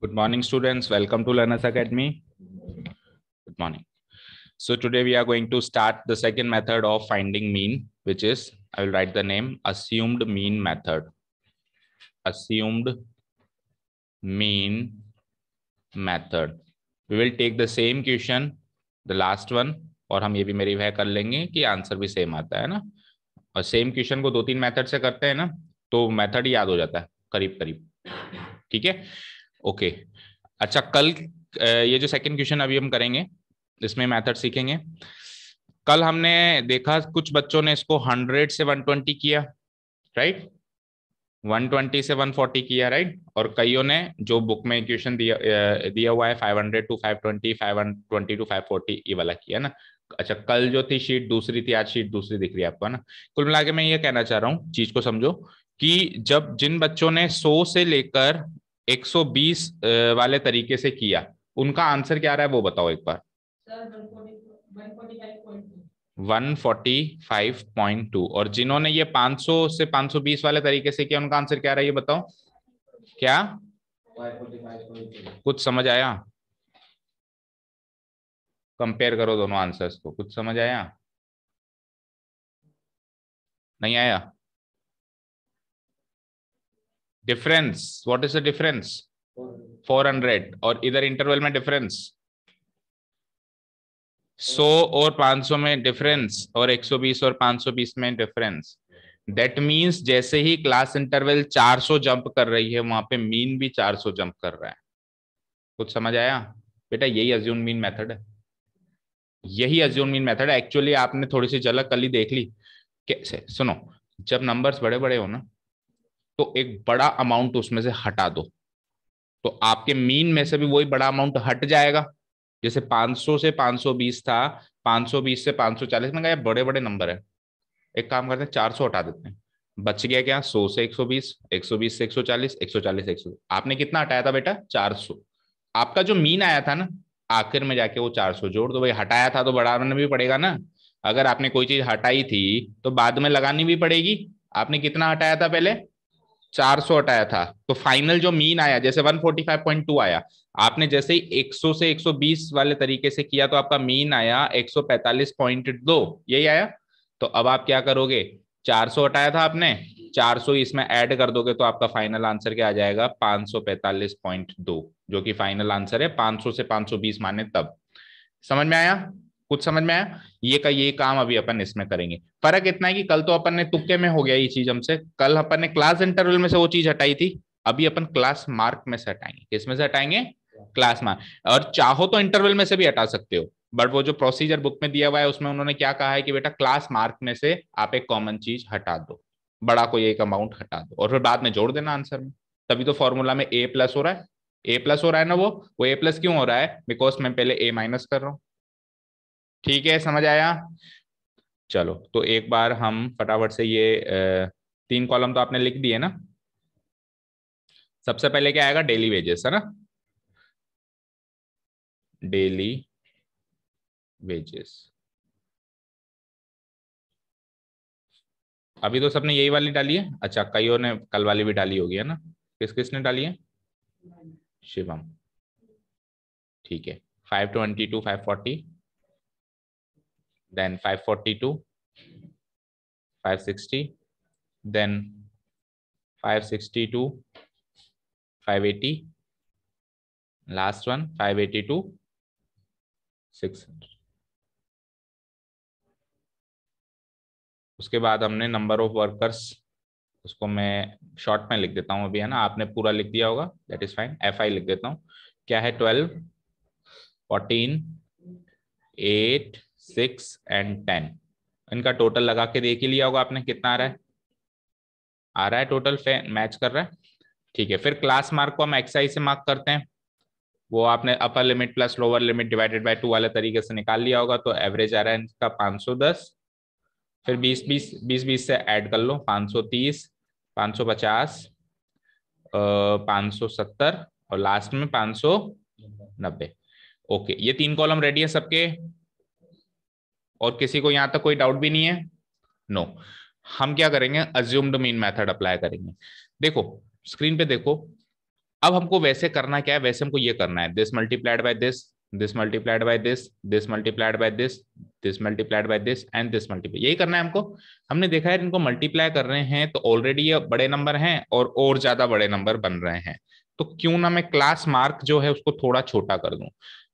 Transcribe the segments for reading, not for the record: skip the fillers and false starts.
Good morning, students. Welcome to Learners Academy. Good morning. So today we are going to start the second method of finding mean, which is, I will write the name, assumed mean method. Assumed mean method. We will take the same question, the last one, और हम ये भी verify कर लेंगे कि answer भी same आता है ना। और सेम क्वेश्चन को दो तीन मेथड से करते हैं ना, तो मेथड याद हो जाता है करीब करीब। ठीक है, ओके। अच्छा, कल ये जो सेकंड क्वेश्चन अभी हम करेंगे, इसमें मेथड सीखेंगे। कल हमने देखा कुछ बच्चों ने इसको 100 से 120 किया, राइट। 120 से 140 किया, राइट। और कईयों ने जो बुक में क्वेश्चन दिया हुआ है 500 टू 520, 520 टू 540, ये वाला किया ना। अच्छा, कल जो थी शीट दूसरी थी, आज शीट दूसरी दिख रही है आपको ना। कुल मिला के मैं ये कहना चाह रहा हूँ, चीज को समझो कि जब जिन बच्चों ने 100 से लेकर 120 वाले तरीके से किया, उनका आंसर क्या आ रहा है वो बताओ एक बार। 145.2। और जिन्होंने ये 500 से 520 वाले तरीके से किया, उनका आंसर क्या रहा है ये बताओ। क्या 545.2। कुछ समझ आया? कंपेयर करो दोनों आंसर्स को, कुछ समझ आया? नहीं आया? Difference, what is the difference? 400। और इधर इंटरवल में डिफरेंस 100 और 500 में डिफरेंस, और 120 और 520 में डिफरेंस। दैट मींस जैसे ही क्लास इंटरवल 400 जंप कर रही है, वहां पे मीन भी 400 जंप कर रहा है। कुछ समझ आया बेटा? यही अज्यूम मीन मेथड है। यही अज्यूम मीन मेथड है। एक्चुअली आपने थोड़ी सी झलक कल ही देख ली। कैसे? सुनो, जब नंबर्स बड़े बड़े हो ना, तो एक बड़ा अमाउंट उसमें से हटा दो, तो आपके मीन में से भी वही बड़ा अमाउंट हट जाएगा। जैसे 500 से 520 था, 520 से 540 में, कहा बड़े बड़े नंबर है, एक काम करते हैं 400 हटा देते हैं। बच गया क्या? 100 से 120, 120 से 140, 140 से 100। आपने कितना हटाया था बेटा? 400। आपका जो मीन आया था ना, आखिर में जाके वो 400 जोड़ दो। भाई हटाया था तो बढ़ाना भी पड़ेगा ना। अगर आपने कोई चीज हटाई थी तो बाद में लगानी भी पड़ेगी। आपने कितना हटाया था पहले? 400 हटाया था, तो फाइनल जो मीन आया, जैसे 145.2 आया, आपने जैसे ही 100 से 120 वाले तरीके से किया, तो आपका मीन आया 145.2, यही आया। तो अब आप क्या करोगे? 400 हटाया था आपने, 400 इसमें ऐड कर दोगे, तो आपका फाइनल आंसर क्या आ जाएगा? 545.2, जो कि फाइनल आंसर है 500 से 520 माने तब। समझ में आया? कुछ समझ में आया? ये का ये काम अभी अपन इसमें करेंगे। फर्क इतना है कि कल तो अपन ने तुक्के में हो गया ये चीज हमसे, कल अपन ने क्लास इंटरवल में से वो चीज हटाई थी। अभी अपन क्लास मार्क में से हटाएंगे। किसमें से हटाएंगे? Class mark. और चाहो तो इंटरवल में से भी हटा सकते हो, बट वो जो प्रोसीजर बुक में दिया हुआ है, उसमें उन्होंने क्या कहा है कि बेटा क्लास मार्क में से आप एक कॉमन चीज हटा दो, बड़ा कोई एक अमाउंट हटा दो, और फिर बाद में जोड़ देना आंसर में। तभी तो फॉर्मूला में ए प्लस हो रहा है। ए प्लस हो रहा है ना, वो ए प्लस क्यों हो रहा है? बिकॉज मैं पहले ए माइनस कर रहा हूं। ठीक है, समझ आया? चलो, तो एक बार हम फटाफट से ये तीन कॉलम तो आपने लिख दिए ना। सबसे पहले क्या आएगा? डेली वेजेस, है ना। Daily wages. अभी तो सबने यही वाली डाली है। अच्छा, कईयों ने कल वाली भी डाली होगी, है ना। किस किसने डाली है? शिवम। ठीक है। 522, 540, देन 542, 560, देन 562, 580, लास्ट वन 582, 600। उसके बाद हमने नंबर ऑफ वर्कर्स, उसको मैं शॉर्ट में लिख देता हूँ अभी, है ना। आपने पूरा लिख दिया होगा, that is fine. F I लिख देता हूँ। क्या है? 12, 14, 8, 6 एंड 10। इनका टोटल लगा के देख ही लिया होगा आपने, कितना आ रहा है? आ रहा है टोटल, मैच कर रहा है। ठीक है, फिर क्लास मार्क को हम एक्सआई से मार्क करते हैं। वो आपने upper limit plus lower limit divided by 2 वाले तरीके से निकाल लिया होगा, तो एवरेज आ रहा है इनका 510। फिर 20 से ऐड कर लो, 530, 550, 570, और लास्ट में 590। ओके, ये तीन कॉलम रेडी है सबके, और किसी को यहां तक कोई डाउट भी नहीं है? नो। हम क्या करेंगे? अज्यूम्ड मीन मेथड अप्लाई करेंगे। देखो, स्क्रीन पे देखो, अब हमको वैसे करना क्या है, वैसे हमको ये करना है, this multiplied by this multiplied by this multiplied by this multiplied by this and this multiply, यही करना है हमको। हमने देखा है इनको मल्टीप्लाई कर रहे हैं तो ऑलरेडी ये बड़े नंबर हैं और ज्यादा बड़े नंबर बन रहे हैं, तो क्यों ना मैं क्लास मार्क जो है उसको थोड़ा छोटा कर दूं।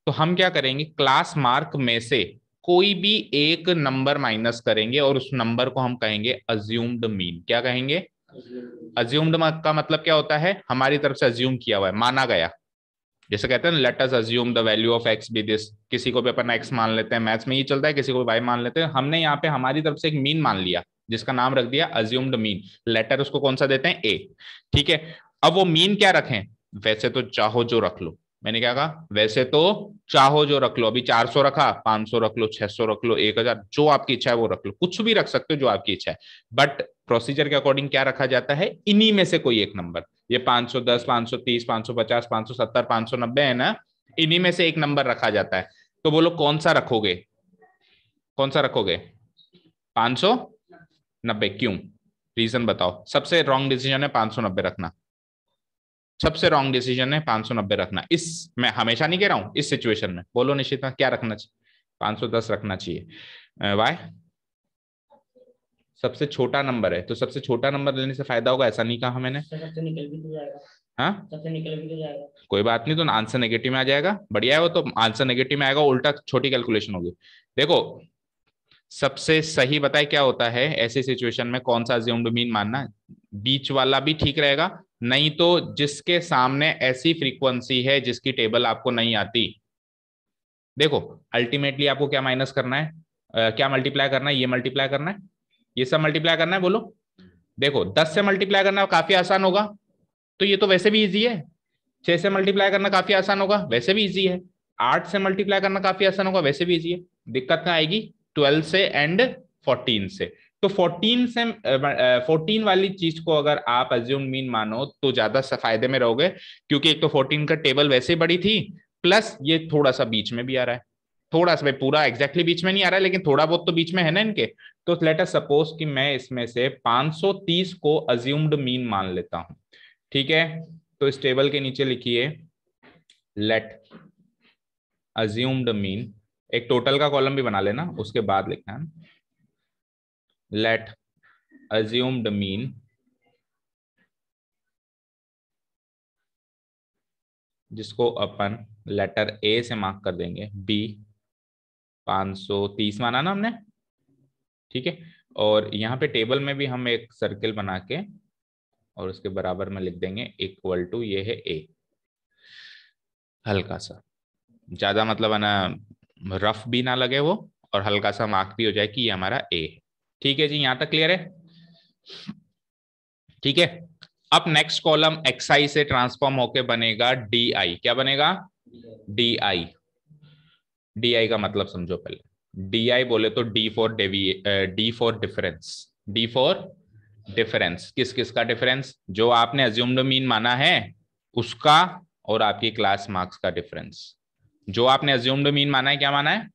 तो हम क्या करेंगे, क्लास मार्क में से कोई भी एक नंबर माइनस करेंगे और उस नंबर को हम कहेंगे अज्यूम्ड मीन। क्या कहेंगे? अज्यूम्ड का मतलब क्या होता है, हमारी तरफ से अज्यूम किया हुआ है, माना गया। जैसे कहते हैं let us assume the value of X be this, किसी को भी अपन एक्स मान लेते हैं, मैथ्स में ये चलता है, किसी को वाई मान लेते हैं। हमने यहाँ पे हमारी तरफ से एक मीन मान लिया जिसका नाम रख दिया अज्यूम्ड मीन, लेटर उसको कौन सा देते हैं, ए। ठीक है, अब वो मीन क्या रखें, वैसे तो चाहो जो रख लो। मैंने क्या कहा, वैसे तो चाहो जो रख लो। अभी 400 रखा, 500 रख लो, 600 रख लो, 1000, जो आपकी इच्छा है वो रख लो, कुछ भी रख सकते हो जो आपकी इच्छा है। बट प्रोसीजर के अकॉर्डिंग क्या रखा जाता है, इन्हीं में से कोई एक नंबर। ये 510, 530, 550, 570, 590 है ना, इन्हीं में से एक नंबर रखा जाता है। तो बोलो कौन सा रखोगे, कौन सा रखोगे? 590। क्यों? रीजन बताओ। सबसे रॉन्ग डिसीजन है 590 रखना, सबसे रॉन्ग डिसीजन है 590 रखना। इस, मैं हमेशा नहीं कह रहा हूं, इस सिचुएशन में बोलो निश्चित क्या रखना चाहिए? 510 रखना चाहिए। वाई? सबसे छोटा नंबर है तो सबसे छोटा नंबर लेने से फायदा होगा, ऐसा नहीं कहा मैंने। सबसे निकल भी तो जाएगा। हाँ, सबसे निकल भी तो जाएगा। कोई बात नहीं, तो आंसर नेगेटिव में आ जाएगा, बढ़िया है वो तो। आंसर नेगेटिव में आएगा, उल्टा छोटी कैलकुलेशन होगी। देखो सबसे सही बताए क्या होता है ऐसी सिचुएशन में, कौन सा अज्यूम्ड मीन मानना, बीच वाला भी ठीक रहेगा, नहीं तो जिसके सामने ऐसी फ्रीक्वेंसी है जिसकी टेबल आपको नहीं आती। देखो अल्टीमेटली आपको क्या माइनस करना है, क्या मल्टीप्लाई करना है, ये मल्टीप्लाई करना है, ये सब मल्टीप्लाई करना है। बोलो, देखो 10 से मल्टीप्लाई करना काफी आसान होगा, तो ये तो वैसे भी इजी है। 6 से मल्टीप्लाई करना काफी आसान होगा, वैसे भी इजी है। 8 से मल्टीप्लाई करना काफी आसान होगा, वैसे भी इजी है। दिक्कत कहाँ आएगी? 12 से एंड 14 से। तो 14 से 14 वाली चीज को अगर आप अज्यूम मीन मानो तो ज्यादा फायदे में रहोगे, क्योंकि एक तो 14 का टेबल वैसे ही बड़ी थी, प्लस ये थोड़ा सा बीच में भी आ रहा है। थोड़ा सा, पूरा एग्जैक्टली बीच में नहीं आ रहा है, लेकिन थोड़ा बहुत तो बीच में है ना इनके। तो लेट अस सपोज कि मैं इसमें से 530 को अज्यूम्ड मीन मान लेता हूं। ठीक है, तो इस टेबल के नीचे लिखिए लेट अज्यूम्ड मीन, एक टोटल का कॉलम भी बना लेना उसके बाद लिखना है, लेट अज्यूम्ड मीन जिसको अपन लेटर ए से मार्क कर देंगे, बी 530 माना ना हमने। ठीक है, और यहाँ पे टेबल में भी हम एक सर्किल बना के और उसके बराबर में लिख देंगे इक्वल टू, ये है ए। हल्का सा, ज्यादा मतलब है ना, रफ भी ना लगे वो, और हल्का सा मार्क भी हो जाए कि ये हमारा ए है। ठीक है जी, यहां तक क्लियर है? ठीक है, अब नेक्स्ट कॉलम एक्स आई से ट्रांसफॉर्म होके बनेगा डी आई। क्या बनेगा? D I. डी आई का मतलब समझो पहले। डी आई बोले तो D for D for difference. D for difference, किस किस का डिफरेंस? जो आपने अज्यूम्ड मीन माना है उसका, और आपकी क्लास मार्क्स का डिफरेंस। जो आपने अज्यूम्ड मीन माना है, क्या माना है?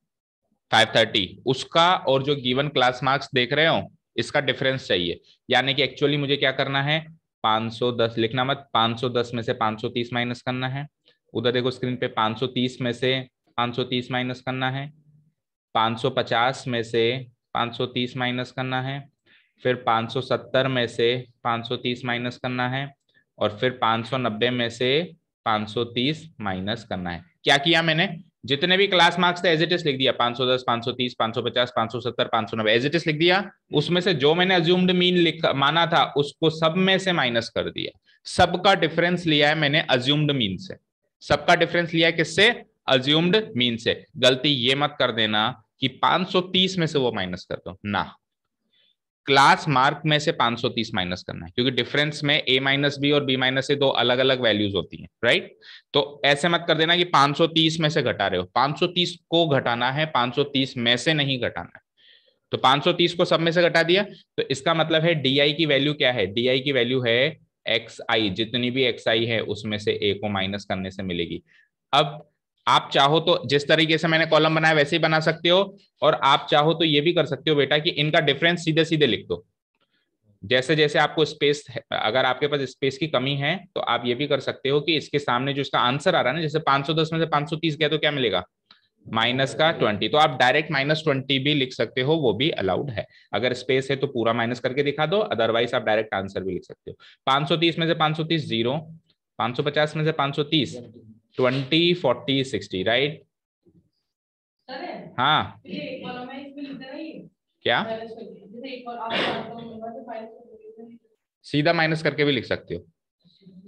530, उसका और जो गिवन क्लास मार्क्स देख रहे हो इसका डिफरेंस चाहिए। यानी कि एक्चुअली मुझे क्या करना है, 510 लिखना मत, 510 में से 530 माइनस करना है। उधर देखो स्क्रीन पे, 530 में से 530 माइनस करना है, 550 में से 530 माइनस करना है, फिर 570 में से 530 माइनस करना है, और फिर 590 में से 530 माइनस करना है। क्या किया मैंने? जितने भी क्लास मार्क्स थे एज इट इज लिख दिया, 510, 530, 550, 570, 590 एज इट इज लिख दिया। उसमें से जो मैंने अज्यूम्ड मीन माना था उसको सब में से माइनस कर दिया। सबका डिफरेंस लिया है मैंने अज्यूम्ड मीन से, सबका डिफरेंस लिया है किससे? अज्यूम्ड मीन से। गलती ये मत कर देना कि 530 में से वो माइनस कर दो ना, क्लास मार्क में से 530 माइनस करना है, क्योंकि डिफरेंस में a माइनस बी और b माइनस से दो अलग अलग वैल्यूज होती हैं, राइट? तो ऐसे मत कर देना कि 530 में से घटा रहे हो, 530 को घटाना है, 530 में से नहीं घटाना है। तो 530 को सब में से घटा दिया, तो इसका मतलब है डी आई की वैल्यू क्या है? डी आई की वैल्यू है एक्स आई, जितनी भी एक्स आई है उसमें से a को माइनस करने से मिलेगी। अब आप चाहो तो जिस तरीके से मैंने कॉलम बनाया वैसे ही बना सकते हो, और आप चाहो तो ये भी कर सकते हो बेटा कि इनका डिफरेंस सीधे सीधे लिख दो। जैसे जैसे आपको स्पेस, अगर आपके पास स्पेस की कमी है तो आप ये भी कर सकते हो कि इसके सामने जो इसका आंसर आ रहा है ना, जैसे 510 में से 530 गया तो क्या मिलेगा, माइनस का 20। तो आप डायरेक्ट -20 भी लिख सकते हो, वो भी अलाउड है। अगर स्पेस है तो पूरा माइनस करके दिखा दो, अदरवाइज आप डायरेक्ट आंसर भी लिख सकते हो। 530 में से 530 जीरो, 550 में से 530 20 40 60, राइट। हाँ क्या, सीधा माइनस करके भी लिख सकते हो,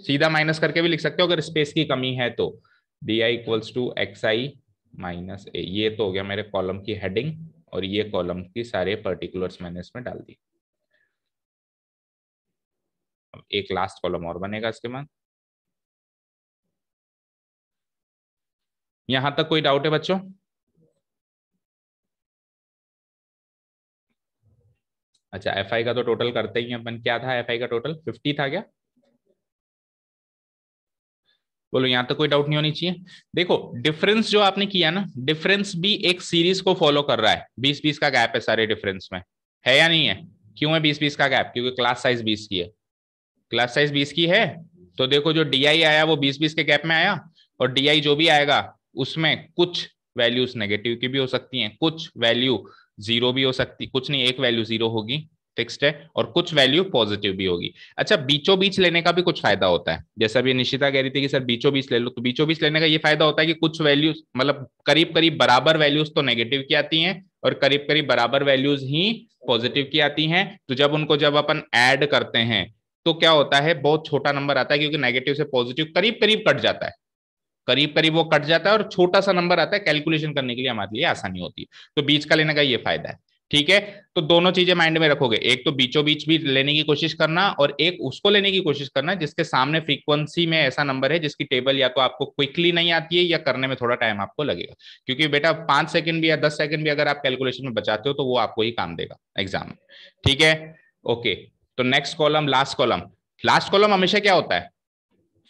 सीधा माइनस करके भी लिख सकते हो अगर स्पेस की कमी है तो। D I equals to X I minus A, ये तो हो गया मेरे कॉलम की हेडिंग, और ये कॉलम की सारे पर्टिकुलर्स मैंने इसमें डाल दी। अब एक लास्ट कॉलम और बनेगा इसके बाद। यहां तक कोई डाउट है बच्चों? अच्छा, एफ आई का तो टोटल करते ही हैं अपन, क्या था एफ आई का टोटल, 50 था क्या? बोलो, यहां तक कोई डाउट नहीं होनी चाहिए। देखो डिफरेंस जो आपने किया ना, डिफरेंस भी एक सीरीज को फॉलो कर रहा है, 20-20 का गैप है सारे डिफरेंस में, है या नहीं है? क्यों है 20-20 का गैप? क्योंकि क्लास साइज 20 की है, क्लास साइज 20 की है। तो देखो जो डी आई आया वो 20-20 के गैप में आया, और डी आई जो भी आएगा उसमें कुछ वैल्यूज नेगेटिव की भी हो सकती हैं, कुछ वैल्यू जीरो भी हो सकती, कुछ नहीं, एक वैल्यू जीरो होगी फिक्स्ड है, और कुछ वैल्यू पॉजिटिव भी होगी। अच्छा, बीचों बीच लेने का भी कुछ फायदा होता है, जैसा भी निशिता कह रही थी कि सर बीचों बीच ले लो, तो बीचों बीच लेने का ये फायदा होता है कि कुछ वैल्यूज मतलब करीब करीब बराबर वैल्यूज तो नेगेटिव की आती हैं, और करीब करीब बराबर वैल्यूज ही पॉजिटिव की आती हैं। तो जब अपन ऐड करते हैं तो क्या होता है, बहुत छोटा नंबर आता है, क्योंकि नेगेटिव से पॉजिटिव करीब करीब कट जाता है, करीब करीब वो कट जाता है, और छोटा सा नंबर आता है, कैलकुलेशन करने के लिए हमारे लिए आसानी होती है। तो बीच का लेने का ये फायदा है। ठीक है, तो दोनों चीजें माइंड में रखोगे, एक तो बीचों बीच भी लेने की कोशिश करना, और एक उसको लेने की कोशिश करना जिसके सामने फ्रीक्वेंसी में ऐसा नंबर है जिसकी टेबल या तो आपको क्विकली नहीं आती है, या करने में थोड़ा टाइम आपको लगेगा। क्योंकि बेटा 5 सेकंड भी या 10 सेकंड भी अगर आप कैलकुलेशन में बचाते हो तो वो आपको ही काम देगा एग्जाम में। ठीक है, ओके। तो next column, last column, last column हमेशा क्या होता है,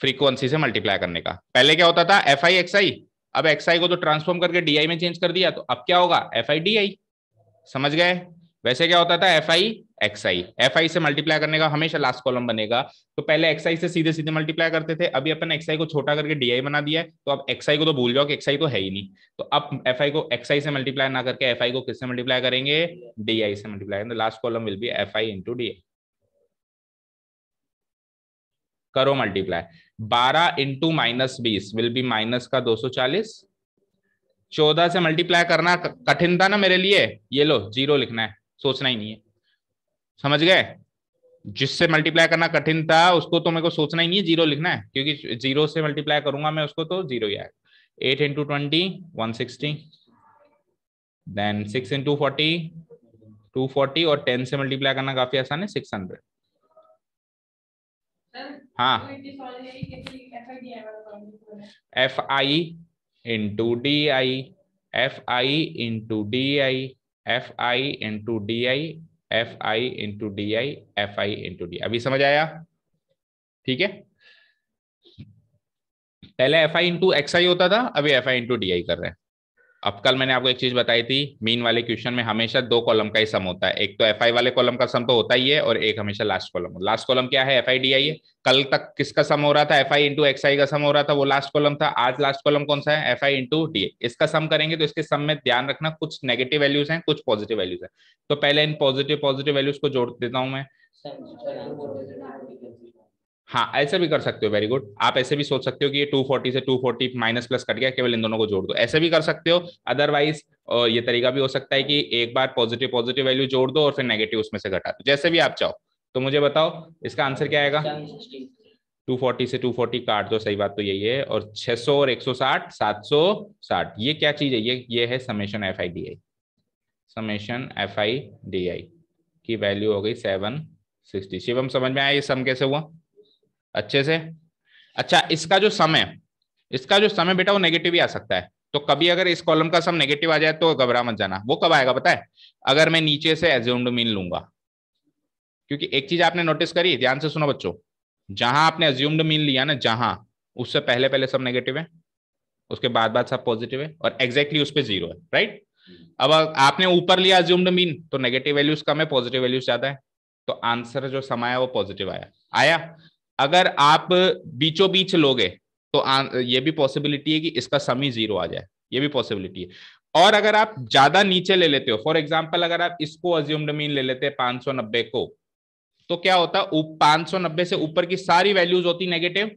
फ्रीक्वेंसी से मल्टीप्लाई करने का। पहले क्या होता था, एफ आई एक्स आई, अब एक्स आई को तो ट्रांसफॉर्म करके डी आई में चेंज कर दिया, तो अब क्या होगा, एफ आई डी आई। समझ गए? वैसे क्या होता था, F I x I, F I से मल्टीप्लाई करने का हमेशा लास्ट कॉलम बनेगा। तो पहले एक्स आई से सीधे सीधे मल्टीप्लाई करते थे, अभी अपन एक्स आई को छोटा करके डी आई बना दिया है, तो अब एक्स आई को तो भूल जाओ कि एक्स आई तो है ही नहीं। तो अब एफ आई को एक्स आई से मल्टीप्लाई ना करके एफ आई को किससे मल्टीप्लाई करेंगे, डी आई से मल्टीप्लाई करेंगे। Last column will B F I into D I. करो मल्टीप्लाई, 12 × -20 विल बी माइनस का 240। 14 से मल्टीप्लाई करना कठिन था ना मेरे लिए, ये लो जीरो लिखना है, सोचना ही नहीं है। समझ गए? जिससे मल्टीप्लाई करना कठिन था उसको तो मेरे को सोचना ही नहीं है, जीरो लिखना है, क्योंकि जीरो से मल्टीप्लाई करूंगा मैं उसको तो जीरो ही आएगा। 8 × 20 160, देन 6 × 40 240, और 10 से मल्टीप्लाई करना काफी आसान है, 600। हाँ, F I into D I, F I into D I, F I into D I, F I into D I, F I into D. अभी समझ आया? ठीक है, पहले एफ आई इंटू एक्स आई होता था, अभी एफ आई इंटू डी आई कर रहे हैं। अब कल मैंने आपको एक चीज बताई थी, मीन वाले क्वेश्चन में हमेशा दो कॉलम का ही सम होता है, एक तो एफ आई वाले कॉलम का सम तो होता ही है, और एक हमेशा लास्ट कॉलम। लास्ट कॉलम क्या है, एफ आई डी आई है। कल तक किसका सम हो रहा था, एफ आई इंटू एक्स आई का सम हो रहा था, वो लास्ट कॉलम था। आज लास्ट कॉलम कौन सा है, एफ आई इंटू डी आई। इसका सम करेंगे तो इसके सम में ध्यान रखना कुछ नेगेटिव वैल्यूज हैं, कुछ पॉजिटिव वैल्यूज हैं। तो पहले इन पॉजिटिव पॉजिटिव वैल्यूज को जोड़ देता हूं मैं। हाँ, ऐसे भी कर सकते हो, वेरी गुड। आप ऐसे भी सोच सकते हो कि ये 240 से 240 माइनस प्लस कट गया, केवल इन दोनों को जोड़ दो, ऐसे भी कर सकते हो। अदरवाइज ये तरीका भी हो सकता है कि एक बार पॉजिटिव पॉजिटिव वैल्यू जोड़ दो और फिर नेगेटिव उसमें से घटा दो, जैसे भी आप चाहो। तो मुझे बताओ इसका आंसर क्या आएगा, 240 से 240 काट दो, सही बात तो यही है, और 600 और 160 760। ये क्या चीज है, ये है summation F I D I. Summation F I D आई की वैल्यू हो गई 760। शिवम समझ में आया ये सम कैसे हुआ अच्छे से? अच्छा, इसका जो सम है, इसका जो सम है बेटा वो नेगेटिव ही आ सकता है। तो कभी अगर इस कॉलम का सम नेगेटिव आ जाए तो घबरा मत जाना। वो कब आएगा पता है, अगर मैं नीचे से एज्यूम्ड मीन लूंगा। क्योंकि एक चीज आपने नोटिस करी, ध्यान से सुनो बच्चों, जहां आपने एज्यूम्ड मीन लिया ना, जहां उससे पहले पहले सब नेगेटिव है, उसके बाद सब पॉजिटिव है, और एग्जैक्टली उस पर जीरो है, राइट। अब आपने ऊपर लिया एज्यूम्ड मीन तो नेगेटिव वैल्यूज कम है, पॉजिटिव वैल्यूज ज्यादा है। तो आंसर जो सम आया वो पॉजिटिव आया आया। अगर आप बीचों बीच लोगे तो ये भी पॉसिबिलिटी है कि इसका सम ही 0 आ जाए, ये भी पॉसिबिलिटी है। और अगर आप ज्यादा नीचे ले लेते हो, फॉर एग्जाम्पल अगर आप इसको अज्यूम्ड मीन ले लेते हैं 590 को, तो क्या होता, 590 से ऊपर की सारी वैल्यूज होती नेगेटिव,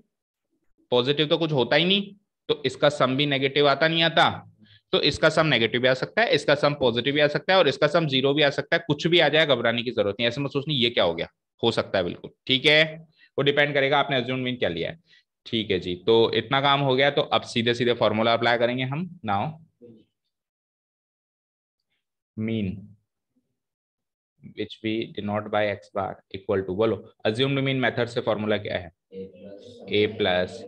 पॉजिटिव तो कुछ होता ही नहीं, तो इसका सम भी नेगेटिव आता नहीं आता। तो इसका सम नेगेटिव भी आ सकता है, इसका सम पॉजिटिव भी आ सकता है, और इसका सम 0 भी आ सकता है, कुछ भी आ जाए, घबराने की जरूरत नहीं। ऐसे मत सोचनी ये क्या हो गया, हो सकता है बिल्कुल, ठीक है। वो डिपेंड करेगा आपने अज्यूम्ड मीन क्या लिया है। ठीक है जी, तो इतना काम हो गया, तो अब सीधे सीधे फॉर्मूला अप्लाई करेंगे हम now. Mean which we denote by X bar equal to, बोलो अज्यूम्ड मीन मेथड से फॉर्मूला क्या है, A plus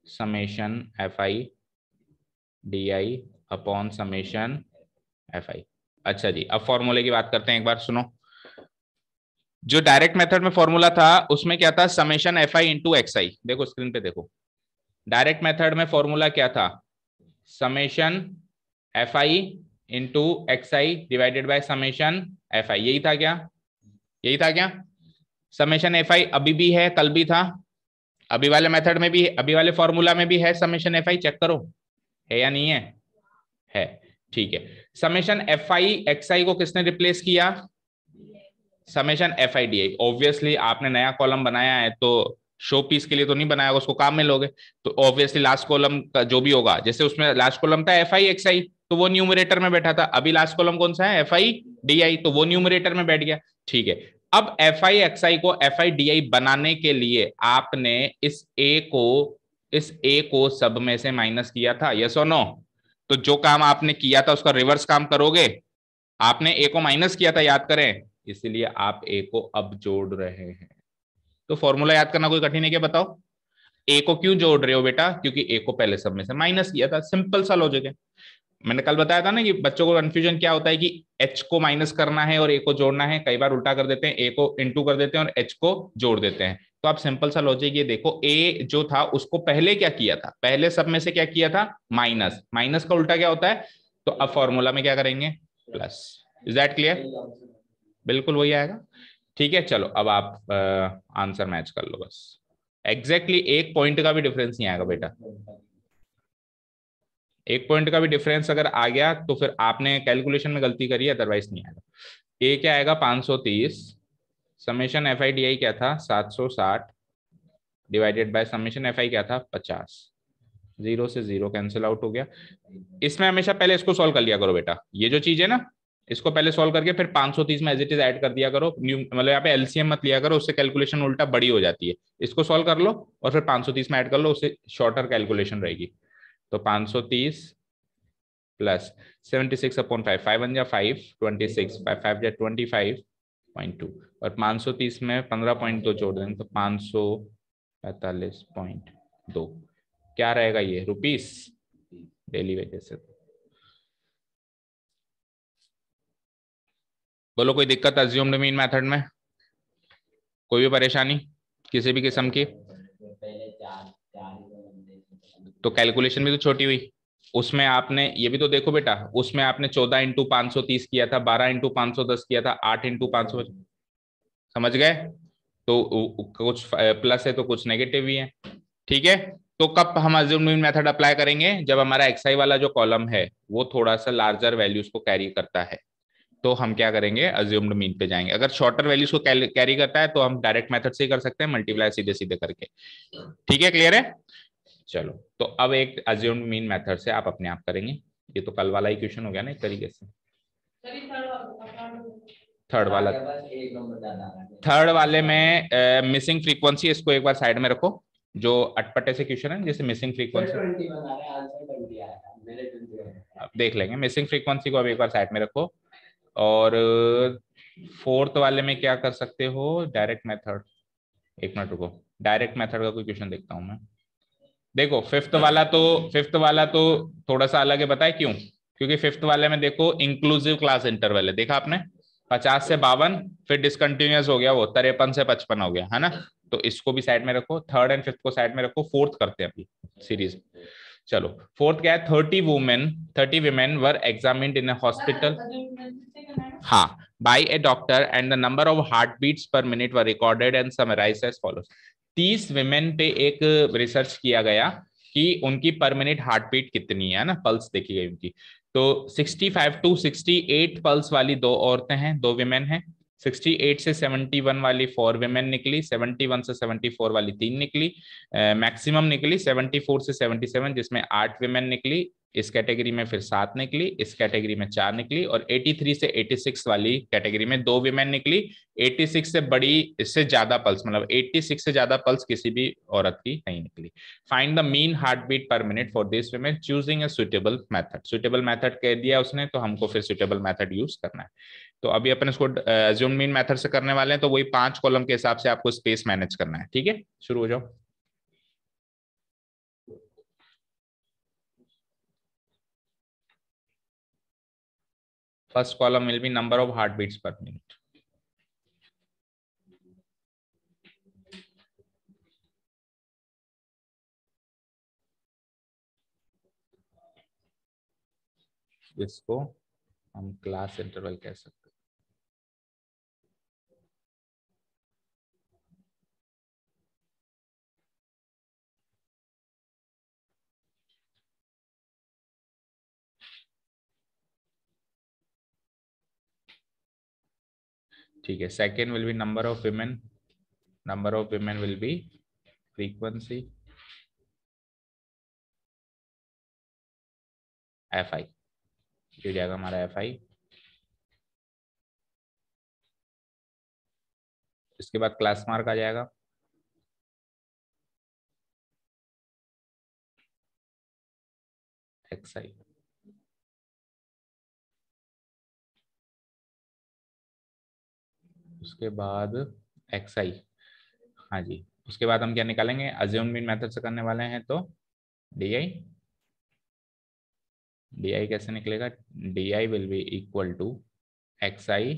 summation F I D I upon summation F I. अच्छा जी, अब फॉर्मूले की बात करते हैं, एक बार सुनो। जो डायरेक्ट मेथड में फॉर्मूला था उसमें क्या था, summation F I into X I. देखो स्क्रीन पे देखो, डायरेक्ट मेथड में फॉर्मूला क्या था, summation F I into X I divided by summation F आई। यही था क्या, यही था क्या। समेशन एफ आई अभी भी है, कल भी था, अभी वाले मेथड में भी है, अभी वाले फॉर्मूला में भी है समेशन एफ आई, चेक करो है या नहीं है। ठीक है, समेशन एफ आई एक्स आई को किसने रिप्लेस किया, summation F I D I. Obviously आपने नया कॉलम बनाया है तो शो पीस के लिए तो नहीं बनाया, उसको काम में लोगे, तो ऑब्वियसली लास्ट कॉलम का जो भी होगा, जैसे उसमें लास्ट कॉलम था एफ आई एक्स आई, तो वो न्यूमरेटर में बैठा था। अभी लास्ट कॉलम कौन सा है, एफ आई डी आई, तो वो न्यूमरेटर में बैठ गया। ठीक है, अब एफ आई एक्स आई को एफ आई डी आई बनाने के लिए आपने इस ए को सब में से माइनस किया था, यस और नो। तो जो काम आपने किया था उसका रिवर्स काम करोगे, आपने ए को माइनस किया था, याद करें, इसलिए आप ए को अब जोड़ रहे हैं। तो फॉर्मूला याद करना कोई कठिन है क्या, बताओ। ए को क्यों जोड़ रहे हो बेटा, क्योंकि ए को पहले सब में से माइनस किया था, सिंपल सा लॉजिक है। मैंने कल बताया था ना कि बच्चों को कंफ्यूजन क्या होता है कि एच को माइनस करना है और ए को जोड़ना है, कई बार उल्टा कर देते हैं, ए को इंटू कर देते हैं और एच को जोड़ देते हैं। तो आप सिंपल सा लॉजिक ये देखो, ए जो था उसको पहले क्या किया था, पहले सब में से क्या किया था, माइनस, माइनस का उल्टा क्या होता है, तो अब फॉर्मूला में क्या करेंगे, प्लस। इज दैट क्लियर, बिल्कुल वही आएगा। ठीक है, चलो अब आप आंसर मैच कर लो बस। एग्जैक्टली एक पॉइंट का भी डिफरेंस नहीं आएगा बेटा, एक पॉइंट का भी डिफरेंस अगर आ गया तो फिर आपने कैलकुलेशन में गलती करी है, अदरवाइज नहीं आएगा। ए क्या आएगा 530, समेशन एफ आई डी आई क्या था 760 divided by summation F I क्या था 50। 0 से 0 कैंसिल आउट हो गया। इसमें हमेशा पहले इसको सॉल्व कर लिया करो बेटा, ये जो चीज है ना, इसको पहले सॉल्व करके फिर 530 में एज इट इज ऐड कर दिया करो, मतलब यहाँ पे एलसीएम मत लिया करो, उससे कैलकुलेशन उल्टा बड़ी हो जाती है। इसको सॉल्व कर लो और फिर 530 में ऐड कर लो, उससे शॉर्टर कैलकुलेशन रहेगी। तो 530 प्लस 76/5, 5 1 जा 5, 26, 5 5 जा 25.2, और 530 में 15.2 जोड़ देंगे तो 545.2 क्या रहेगा, ये रुपीस डेली वेजेस से। बोलो कोई दिक्कत अज्यूम्ड मीन मेथड में, कोई भी परेशानी किसी भी किस्म की। तो कैलकुलेशन भी तो छोटी हुई, उसमें आपने ये भी तो देखो बेटा, उसमें आपने 14 इंटू 530 किया था, 12 इंटू 510 किया था, 8 इंटू 500, समझ गए। तो कुछ प्लस है तो कुछ नेगेटिव भी है। ठीक है, तो कब हम अज्यूम्ड मीन मेथड अप्लाई करेंगे, जब हमारा एक्सआई वाला जो कॉलम है वो थोड़ा सा लार्जर वैल्यूज को कैरी करता है, तो हम क्या करेंगे, अज्यूम्ड मीन पे जाएंगे। अगर शॉर्टर वैल्यूज को कैरी करता है तो हम डायरेक्ट मेथड से ही कर सकते हैं, मल्टीप्लाई सीधे सीधे करके। ठीक है, क्लियर है। चलो, तो अब एक अज्यूम्ड मीन मेथड से आप अपने आप करेंगे। ये तो कल वाला ही क्वेश्चन हो गया ना एक तरीके से। थर्ड वाला, थर्ड वाले में मिसिंग फ्रीक्वेंसी, इसको एक बार साइड में रखो। जो अटपटे से क्वेश्चन है जैसे मिसिंग फ्रीक्वेंसी, अब देख लेंगे। मिसिंग फ्रीक्वेंसी को अब एक बार साइड में रखो। और फोर्थ वाले में क्या कर सकते हो, डायरेक्ट मेथड। एक मिनट रुको, डायरेक्ट मेथड का कोई क्वेश्चन देखता हूं मैं। देखो फिफ्थ वाला तो थोड़ा सा अलग है, बताए क्यों, क्योंकि फिफ्थ वाले में देखो इंक्लूसिव क्लास इंटरवल है, देखा आपने, 50 से 52, फिर डिसकंटिन्यूअस हो गया, वो 53 से 55 हो गया है ना। तो इसको भी साइड में रखो, थर्ड एंड फिफ्थ को साइड में रखो, फोर्थ करते हैं अभी सीरीज। चलो, फोर्थ क्या है, 30 women were examined in a hospital. हाँ, by a doctor and the number of heart beats per minute were recorded and summarized as follows. 30 women पे एक रिसर्च किया गया कि उनकी पर मिनट हार्ट बीट कितनी है ना, पल्स देखी गई उनकी। तो 65 टू 68 पल्स वाली दो औरतें हैं, दो विमेन हैं। 68 से 71 वाली 4 विमेन निकली, 71 से 74 वाली 3 निकली, मैक्सिमम निकली 74 से 77 जिसमें 8 विमेन निकली। इस कैटेगरी में फिर 7 निकली, इस कैटेगरी में 4 निकली, और 83 से 86 वाली कैटेगरी में 2 विमेन निकली। 86 से बड़ी, इससे ज्यादा पल्स, मतलब 86 से ज्यादा पल्स किसी भी औरत की नहीं निकली। Find the mean heart beat per minute for this women choosing a suitable method. Suitable method कह दिया उसने, तो हमको फिर सुटेबल मेथड यूज करना है। तो अभी अपन इसको अज्यूम मीन मेथड से करने वाले हैं, तो वही 5 कॉलम के हिसाब से आपको स्पेस मैनेज करना है। ठीक है, शुरू हो जाओ। First column will be number of heart beats per minute. इसको हम क्लास इंटरवल कह सकते हैं। ठीक है, second will be number of women, number of women will be frequency F I, हो जाएगा हमारा एफ आई। इसके बाद क्लास मार्क आ जाएगा, एक्स आई। उसके बाद एक्स आई, हाँ जी। उसके बाद हम क्या निकालेंगे, अज्यूम मीन मेथड से करने वाले हैं, तो डी आई। डी आई कैसे निकलेगा, D I will be equal to X I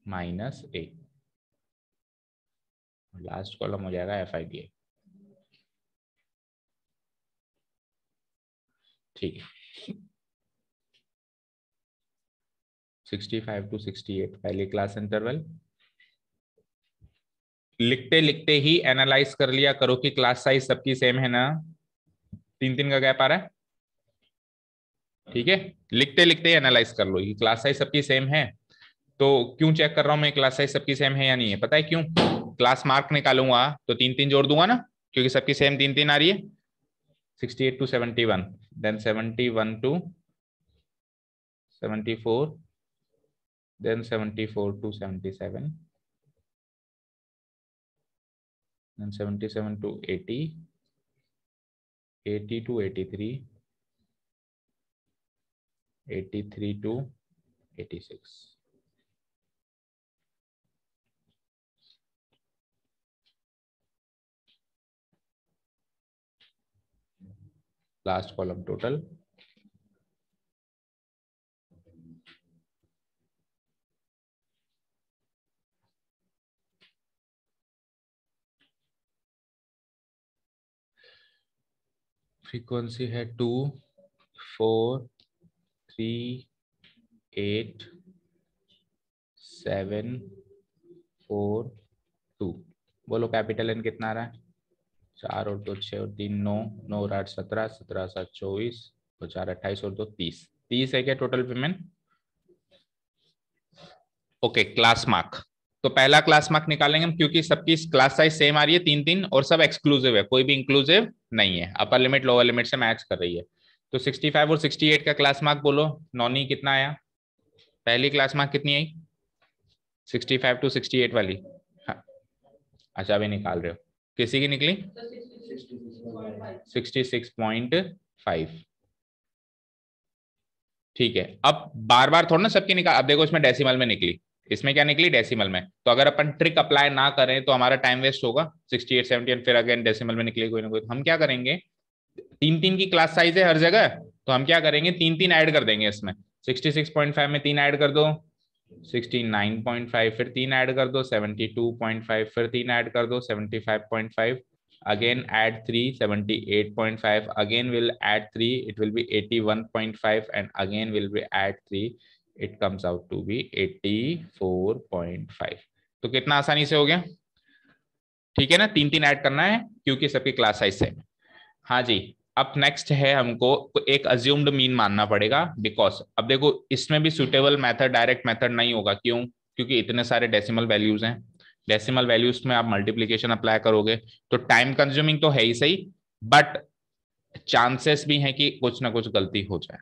minus A. Last column हो जाएगा एफ आई डी आई। ठीक है, 65 टू 68 पहली क्लास इंटरवल। लिखते लिखते ही एनालाइज कर लिया करो कि क्लास साइज सबकी सेम है ना, 3 3 का गैप आ रहा है। ठीक है, लिखते लिखते ही एनालाइज कर लो कि क्लास साइज सबकी सेम है। तो क्यों चेक कर रहा हूं मैं क्लास साइज सबकी सेम है या नहीं है, पता है क्यों? क्लास मार्क निकालूंगा तो 3 3 जोड़ दूंगा ना, क्योंकि सबकी सेम 3 3 आ रही है। 68 to 71, then 71 to 74, then 74 to 77, then 77 to 80, 80 to 83, 83 to 86। Last column total. Frequency है 2 4 3 8 7 4 2। बोलो कैपिटल एन कितना आ रहा है, 4 और 2 6 और 3 9, 9 और 8 17, 17 7 24 और 4 28 और 2 30। 30 है क्या total payment? Okay, class mark. तो पहला क्लास मार्क निकालेंगे हम, क्योंकि सबकी क्लास साइज सेम आ रही है 3 3, और सब एक्सक्लूसिव है, कोई भी इंक्लूसिव नहीं है, अपर लिमिट लोअर लिमिट से मैच कर रही है। तो 65 और 68 का क्लास मार्क बोलो, नॉनी कितना आया? पहली क्लास मार्क कितनी आई 65 टू 68 वाली? हाँ, अच्छा अभी निकाल रहे हो, किसी की निकली 66.5। ठीक है, अब बार बार थोड़ा ना सबकी निकाल, अब देखो इसमें डेसिमल में निकली, इसमें क्या निकली डेसिमल में, तो अगर अपन ट्रिक अप्लाई ना करें तो हमारा टाइम वेस्ट होगा। 68 70 फिर अगेन डेसिमल में निकली कोई ना कोई, तो हम क्या करेंगे, 3 3 की क्लास साइज है हर जगह, तो हम क्या करेंगे 3 3 ऐड कर देंगे इसमें। 66.5 में 3 ऐड कर दो, 69.5, फिर 3 ऐड कर दो 72.5, फिर 3 ऐड कर दो 75.5, again add 3 78.5, again will add 3 it will be 81.5, and again will be add 3 it comes out to be 84.5। तो कितना आसानी से हो गया, ठीक है ना। तीन तीन ऐड करना है क्योंकि सबकी क्लास साइज सेम है। हाँ जी, अब नेक्स्ट है हमको एक अज्यूम्ड मीन मानना पड़ेगा, बिकॉज अब देखो इसमें भी सुटेबल मेथड डायरेक्ट मेथड नहीं होगा। क्यों? क्योंकि इतने सारे डेसिमल वैल्यूज हैं। डेसिमल वैल्यूज में आप मल्टीप्लीकेशन अप्लाई करोगे तो टाइम कंज्यूमिंग तो है ही सही, बट चांसेस भी हैं कि कुछ ना कुछ गलती हो जाए,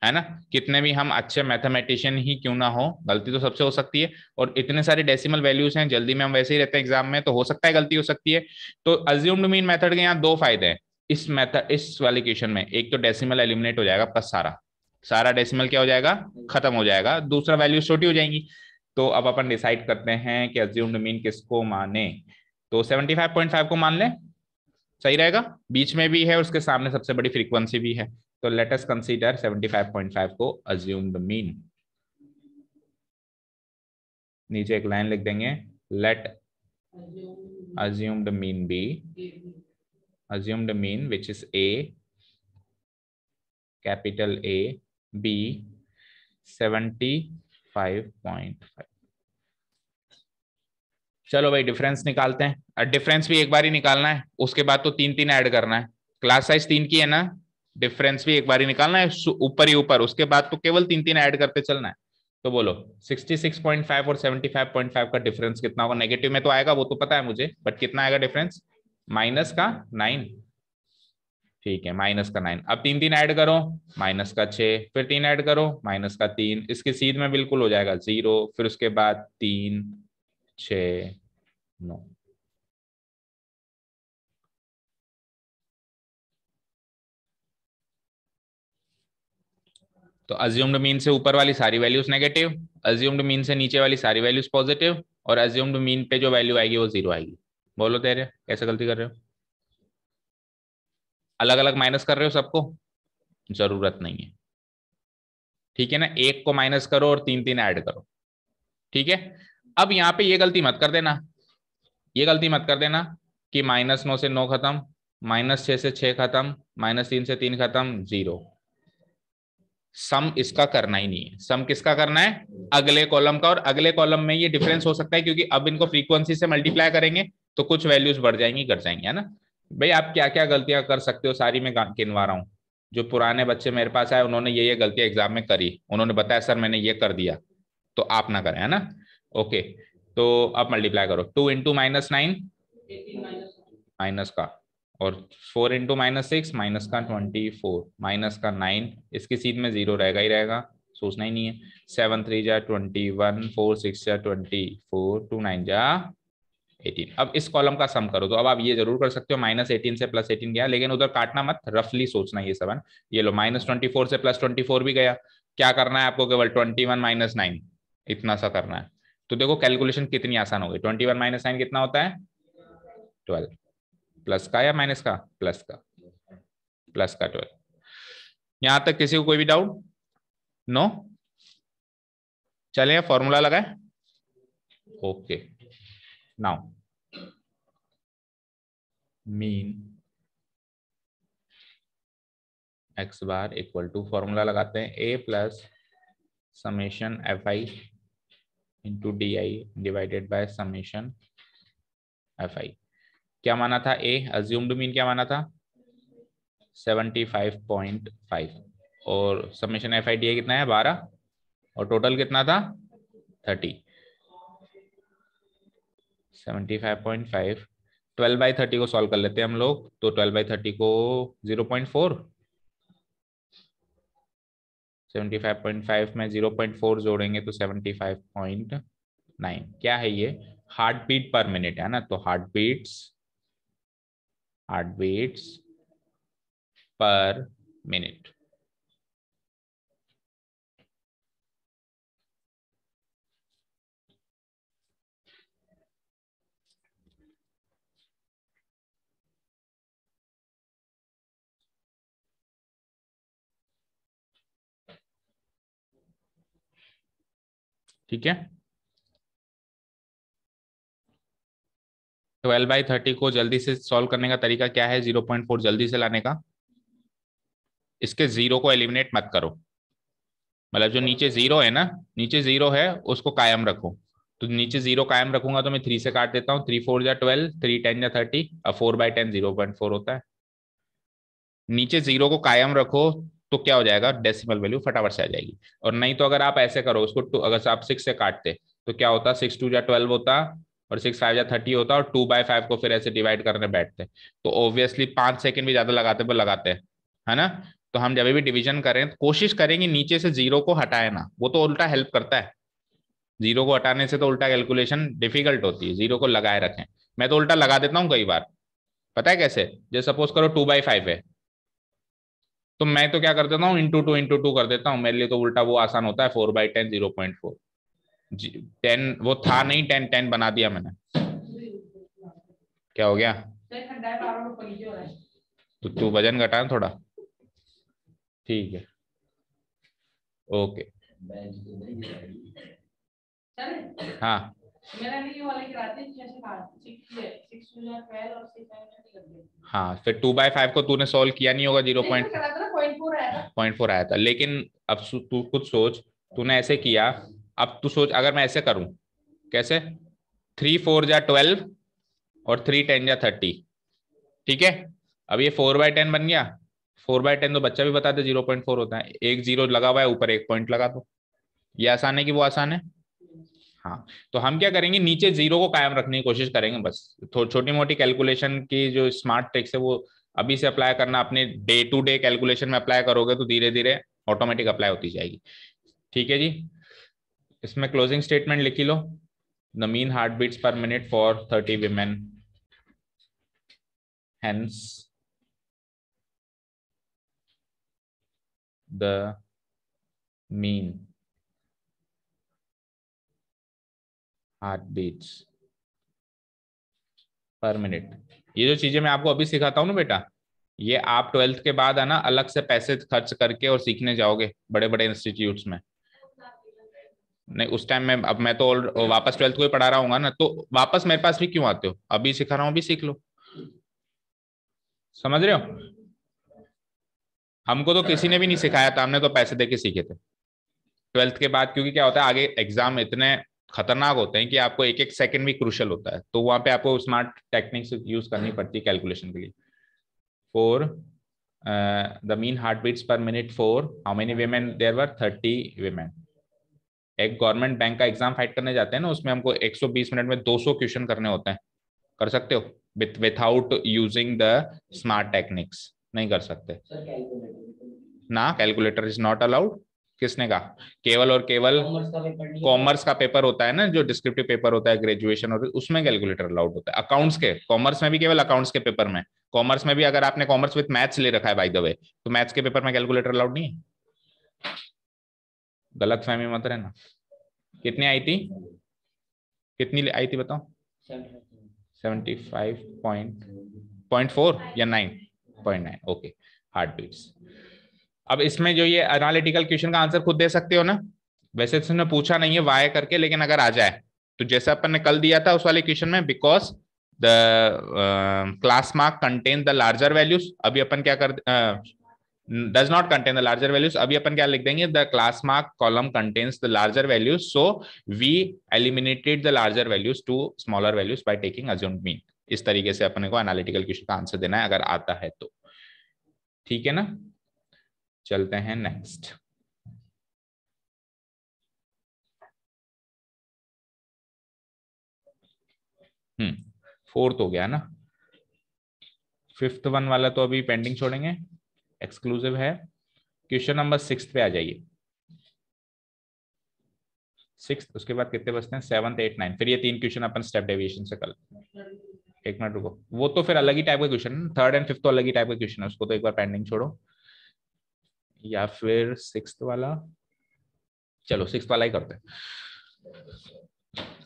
है ना। कितने भी हम अच्छे मैथमेटिशियन ही क्यों ना हो, गलती तो सबसे हो सकती है। और इतने सारे डेसिमल वैल्यूज हैं, जल्दी में हम वैसे ही रहते हैं एग्जाम में, तो हो सकता है गलती हो सकती है। तो अज्यूम्ड मीन मेथड के यहाँ दो फायदे हैं इस मेथड, इस वाली क्वेश्चन में। एक तो डेसिमल एलिमिनेट हो जाएगा, प्लस सारा सारा डेसिमल क्या हो जाएगा, खत्म हो जाएगा। दूसरा वैल्यू छोटी हो जाएंगी। तो अब अपन डिसाइड करते हैं कि अज्यूम्ड मीन किसको माने। तो 75.5 को मान ले, सही रहेगा। बीच में भी है, उसके सामने सबसे बड़ी फ्रीक्वेंसी भी है। तो लेट अस कंसीडर 75.5 को अज्यूम्ड मीन। नीचे एक लाइन लिख देंगे, late assumed mean be, assumed mean which is a, capital A, b 75.5। चलो भाई डिफरेंस निकालते हैं। डिफरेंस भी एक बार ही निकालना है, उसके बाद तो तीन तीन ऐड करना है। क्लास साइज तीन की है ना, डिफरेंस भी एक बार ही निकालना है ऊपर ही ऊपर, उसके बाद तो केवल तीन तीन ऐड करते चलना है। तो बोलो 66.5 और 75.5 का डिफरेंस कितना होगा। नेगेटिव में तो आएगा, वो तो पता है मुझे, बट कितना आएगा डिफरेंस, माइनस का 9। ठीक है, माइनस का 9। अब तीन तीन ऐड करो, माइनस का 6, फिर तीन ऐड करो, माइनस का 3, इसके सीध में बिल्कुल हो जाएगा 0, फिर उसके बाद 3 6 9। तो अज्यूम्ड मीन से ऊपर वाली सारी वैल्यूज नेगेटिव, अज्यूम्ड मीन से नीचे वाली सारी वैल्यूज पॉजिटिव, और अज्यूम्ड मीन पे जो वैल्यू आएगी वो 0 आएगी। बोलो तेरे कैसे गलती कर रहे हो, अलग अलग माइनस कर रहे हो सबको, जरूरत नहीं है। ठीक है ना, एक को माइनस करो और तीन तीन ऐड करो। ठीक है, अब यहाँ पे ये गलती मत कर देना, ये गलती मत कर देना कि -9 से 9 खत्म, -6 से 6 खत्म, -3 से 3 खत्म, 0। सम इसका करना ही नहीं है। सम किसका करना है, अगले कॉलम का। और अगले कॉलम में ये डिफरेंस हो सकता है क्योंकि अब इनको फ्रीक्वेंसी से मल्टीप्लाई करेंगे तो कुछ वैल्यूज बढ़ जाएंगी घट जाएंगी, है ना। भाई आप क्या क्या गलतियां कर सकते हो सारी मैं गिनवा रहा हूँ। जो पुराने बच्चे मेरे पास आए उन्होंने ये गलतियां एग्जाम में करी, उन्होंने बताया सर मैंने ये कर दिया, तो आप ना करें, है ना। ओके, तो अब मल्टीप्लाई करो, 2 इंटू -9 माइनस का, और 4 इंटू -6 माइनस का 24, माइनस का 9, इसकी सीध में 0 रहेगा ही रहेगा, सोचना ही नहीं है। 7 3 जा 21, 4 6 जा 24, 2 9 जा 18। अब इस कॉलम का सम करो। तो अब आप ये जरूर कर सकते हो, -18 से +18 गया, लेकिन उधर काटना मत, रफली सोचना ये सब है। ये लो, -24 से +24 भी गया। क्या करना है आपको, केवल 21 -9 इतना सा करना है। तो देखो कैलकुलेशन कितनी आसान हो गई। 21 -9 कितना होता है, 12। प्लस का या माइनस का, प्लस का, प्लस का 12। यहां तक किसी को कोई भी डाउट, नो। चलिए फॉर्मूला लगाए। Okay, now mean X bar equal to, formula लगाते हैं, A plus summation F I into D I divided by summation F I. क्या माना था, ए अज्यूम्ड मीन क्या माना था, 75.5, और summation F I D I कितना है 12, और टोटल कितना था 30। 75.5, 12/30 को सॉल्व कर लेते हैं हम लोग। तो 12/30 को 0.4, 75.5 में 0.4 जोड़ेंगे तो 75.9। क्या है ये, हार्ट बीट पर मिनट, है ना। तो हार्ट बीट्स पर मिनट। ठीक है, 12/30 को जल्दी से सॉल्व करने का तरीका क्या है, 0.4 जल्दी से लाने का। इसके 0 को एलिमिनेट मत करो, मतलब जो नीचे जीरो है ना, नीचे जीरो है उसको कायम रखो। तो नीचे जीरो कायम रखूंगा तो मैं 3 से काट देता हूँ, 3 4 जा 12, 3 10 जा 30, अब 4/10 0.4 होता है। नीचे जीरो को कायम रखो तो क्या हो जाएगा, डेसिमल वैल्यू फटाफट से आ जाएगी। और नहीं तो अगर आप ऐसे करो उसको, अगर आप 6 से काटते तो क्या होता, 6 2 जा 12 होता, और 6 5 जा 30 होता, और 2/5 को फिर ऐसे डिवाइड करने बैठते तो ऑब्वियसली 5 सेकेंड भी ज्यादा लगाते पर लगाते हैं, है ना। तो हम जब भी डिवीजन करें तो कोशिश करेंगे नीचे से जीरो को हटाए ना, वो तो उल्टा हेल्प करता है। जीरो को हटाने से तो उल्टा कैलकुलेशन डिफिकल्ट होती है, जीरो को लगाए रखें। मैं तो उल्टा लगा देता हूँ कई बार, पता है कैसे, जैसे सपोज करो 2/5 है, तो मैं तो क्या कर देता हूँ, इंटू टू कर देता हूँ, मेरे लिए तो उल्टा वो आसान होता है, 4/10 0.4। जी 10 वो था नहीं, 10 10 बना दिया मैंने। क्या हो गया, तो तू वजन घटा ना थोड़ा, ठीक है, ओके। हाँ हाँ, फिर 2/5 को तूने सॉल्व किया नहीं होगा, 0.4 आया था, लेकिन अब तू खुद सोच, तूने ऐसे किया। अब तू सोच अगर मैं ऐसे करूं, कैसे, 3 4 जा 12 और 3 10 जा 30, ठीक है। अब ये 4/10 बन गया, 4/10 तो बच्चा भी बता दे 0.4 होता है, एक जीरो लगा हुआ है ऊपर, एक पॉइंट लगा दो। ये आसान है कि वो आसान है। हाँ, तो हम क्या करेंगे, नीचे जीरो को कायम रखने की कोशिश करेंगे बस। छोटी मोटी कैलकुलेशन की जो स्मार्ट ट्रिक्स है वो अभी से अप्लाई करना, अपने डे टू डे कैलकुलेशन में अप्लाई करोगे तो धीरे धीरे ऑटोमेटिक अप्लाई होती जाएगी। ठीक है जी, इसमें क्लोजिंग स्टेटमेंट लिखी लो। The mean heart beats per minute for 30 women, hence the mean heart beats per minute. ये जो चीजें मैं आपको अभी सिखाता हूँ ना बेटा, ये आप 12th के बाद है ना अलग से पैसे खर्च करके और सीखने जाओगे बड़े बड़े इंस्टीट्यूट्स में। नहीं उस टाइम में, अब मैं तो वापस 12th को ही पढ़ा रहा हूँ ना, तो वापस मेरे पास भी क्यों आते हो, अभी सिखा रहा हूँ, अभी सीख लो। समझ रहे हो, हमको तो किसी ने भी नहीं सिखाया था, हमने तो पैसे देके सीखे थे 12th के बाद, क्योंकि क्या होता है आगे एग्जाम इतने खतरनाक होते हैं कि आपको एक एक सेकंड भी क्रूशल होता है, तो वहां पे आपको स्मार्ट टेक्निक्स यूज करनी पड़ती है कैलकुलेशन के लिए। For the mean heart beats per minute for how many women, there were 30 women. एक गवर्नमेंट बैंक का एग्जाम फाइट करने जाते हैं ना, उसमें हमको 120 मिनट में 200 क्वेश्चन करने होते हैं। कर सकते हो without using the smart techniques, नहीं कर सकते ना, कैलकुलेटर इज नॉट अलाउड। किसने कहा, केवल और केवल कॉमर्स का पेपर होता है ना, जो डिस्क्रिप्टिव पेपर होता है ग्रेजुएशन, और उसमें कैलकुलेटर अलाउड होता है। अकाउंट्स के, कॉमर्स में भी केवल अकाउंट्स के पेपर में, कॉमर्स में भी अगर आपने कॉमर्स विद मैथ्स ले रखा है बाय द वे, तो मैथ्स के पेपर में कैलकुलेटर अलाउड नहीं है। गलत फहमी मत रहना। कितनी आई थी, कितनी आई थी बताओ, 75.4 या 9.9, ओके। Heart beats. अब इसमें जो ये एनालिटिकल क्वेश्चन का आंसर खुद दे सकते हो ना, वैसे तो उसने पूछा नहीं है वाई करके, लेकिन अगर आ जाए तो जैसे अपन ने कल दिया था उस वाले क्वेश्चन में, because the class mark contain the larger values, अभी अपन क्या कर, does not contain the larger values, अभी अपन क्या लिख देंगे, the class mark column contains the larger values, so we eliminated the larger values to smaller values by taking assumed mean. इस तरीके से अपने को एनालिटिकल क्वेश्चन का आंसर देना है अगर आता है तो, ठीक है ना। चलते हैं नेक्स्ट। फोर्थ हो गया ना, फिफ्थ वन वाला तो अभी पेंडिंग छोड़ेंगे, एक्सक्लूसिव है। क्वेश्चन नंबर 6 पे आ जाइए। 6, उसके बाद कितने बचते हैं, 7 8 9, फिर ये 3 क्वेश्चन अपन स्टेप डेविएशन से कर, एक मिनट रुको, वो तो फिर अलग ही टाइप का क्वेश्चन है, थर्ड एंड फिफ्थ तो अलग ही टाइप का क्वेश्चन है, उसको तो एक बार पेंडिंग छोड़ो। या फिर सिक्स वाला, चलो सिक्स वाला ही करते हैं,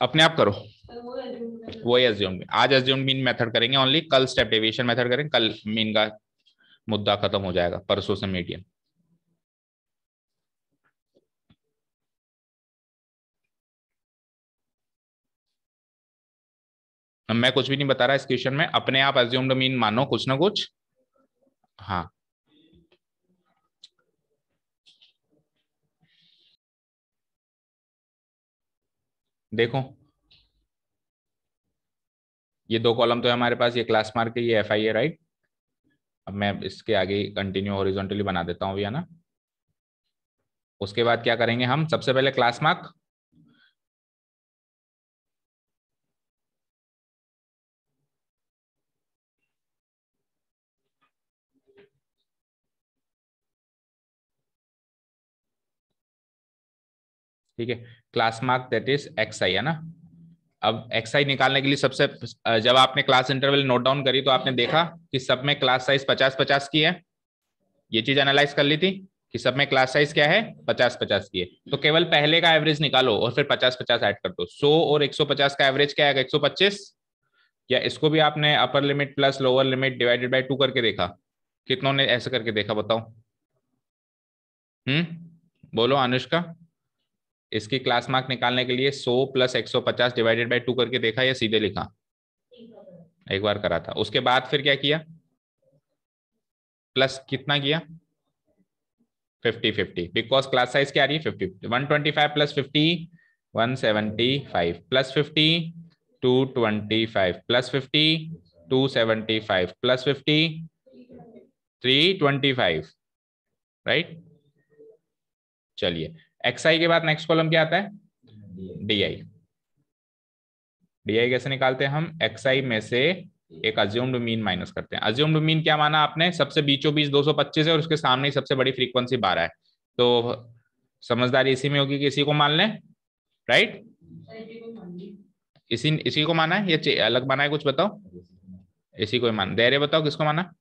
अपने आप करो। वही एज्यूम, आज एज्यूम मीन मेथड करेंगे ओनली, कल स्टेप डेविएशन मेथड करेंगे, कल मीन का मुद्दा खत्म हो जाएगा, परसों से मीडियन। मैं कुछ भी नहीं बता रहा इस क्वेश्चन में, अपने आप एज्यूम्ड मीन मानो कुछ ना कुछ। हाँ देखो ये दो कॉलम तो है हमारे पास, ये क्लास मार्क है, ये एफ आई है, राइट। अब मैं इसके आगे कंटिन्यू हॉरिजॉन्टली बना देता हूँ भैया ना। उसके बाद क्या करेंगे हम, सबसे पहले क्लास मार्क। ठीक है, class mark that is X I है ना। अब एक्स आई निकालने के लिए सबसे जब आपने क्लास इंटरवल नोट डाउन करी तो आपने देखा कि सब में क्लास साइज 50-50 की है। ये चीज एनालाइज कर ली थी कि सब में क्लास साइज क्या है, 50-50 की है। तो केवल पहले का एवरेज निकालो और फिर 50-50 ऐड कर दो। 100 और 150 का एवरेज क्या आएगा, 125। या इसको भी आपने upper limit plus lower limit divided by 2 करके देखा? कितनों ने ऐसे करके देखा बताओ? बोलो अनुष्का। इसकी क्लास मार्क निकालने के लिए 100 प्लस 150 डिवाइडेड बाय 2 करके देखा या सीधे लिखा? एक बार करा था, उसके बाद फिर क्या किया? प्लस कितना किया? 50-50, बिकॉज क्लास साइज क्या आ रही है, 50। 125 plus 50 175 plus 50 225 plus 50 275 plus 50 325, right. चलिए, एक्स आई के बाद नेक्स्ट कॉलम क्या आता है, डी आई। डी आई कैसे निकालते हैं हम, एक्स आई में से एक अज्यूम्ड मीन माइनस करते हैं। अज्यूम्ड मीन क्या माना आपने, सबसे बीचों बीच 225 है और उसके सामने ही सबसे बड़ी फ्रीक्वेंसी 12 है। तो समझदारी इसी में होगी कि इसी को मान लें, राइट। इसी इसी को माना है या अलग माना है, कुछ बताओ। इसी को ही मान दे रहे, बताओ किसको माना।